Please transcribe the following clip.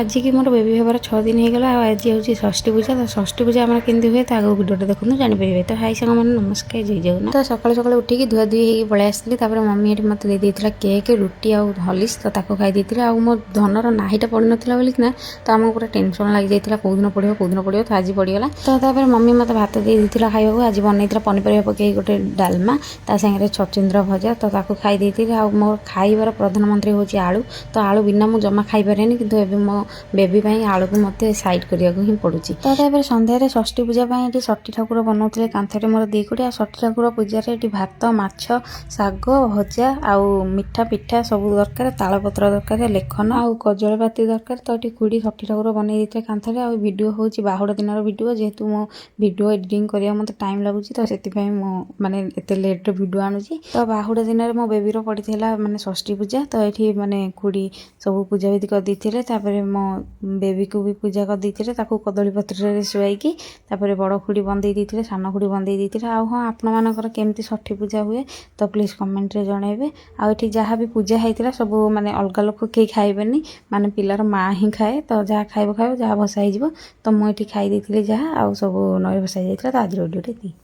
आज की मोर बेबी हबार 6 दिन होगला। आज हूँ षष्ठी पूजा। तो षष्ठी पूजा आम केमती हुए तो आगे भिडियो देखो जानीपर। तो हाई सांग मैंने नमस्कार जय जगन्नाथ। तो सकाल सकाल उठिकी धुआ धुई होगी पलि आसती। मम्मी ये मत दे केक रुटी आउ हॉर्लिक्स। तो ताको खाई मो धनर नाहीटा पड़ नाला बोलिकिना तो आमको पूरा टेंशन लग जाता कौदिन पड़ो तो आज पड़गला। तो मम्मी मत भात दे खाइबा। आज बनई पनीपरिया पकई गोटे डालमा ता सागे छचिंद्र भजा। तो खाई मोर खाइबार प्रधानमंत्री हूँ आलू। तो आलू बिना मुझे जमा खाई पारे कि मो बेबी आलू को मत सैड करने ही पड़ू। तो सन्धार षष्ठी पूजा ये षष्ठी ठाकुर बनाते कांथरे मोर दी कोटी। षष्ठी ठाकुर पूजार ये भात माछ शाग भजा आउ मिठा पिठा सब दरकार। तालपत्र दरकार लेखन आउ कजलपाती दरकार। तो ये खुड़ी षष्ठी ठाकुर बनई कांथरे। आ भिडियो हूँ बाहुड़ा दिन भिडियो जेहेतु मो भिडियो एडिटिंग करने मत टाइम लगुच। तो से माने एत लेट भिडियो आणुची। तो बाहुड़ा दिन मो बेबीर पड़ा माने षष्ठी पूजा। तो ये माने खुड़ी सब पूजा विधि कर देते। मो बेबी को भी पूजा कर देते कदली पत्र शुआई। बड़ खुड़ी बंदे देते सान खुड़ी बंदे देते। हाँ आपण मानकर केमती षष्ठी पूजा हुए तो प्लीज कमेंट रे जनइबे। आठी जहाँ भी पूजा होता सब माने अलग लोक कहीं खाइबेनी माने पिलार माँ ही खाए। तो जहाँ खाइब खाइब जहाँ भसा हो। तो मुझे खाई जहाँ आउ सब नई भसा जाता। तो आज वीडियो।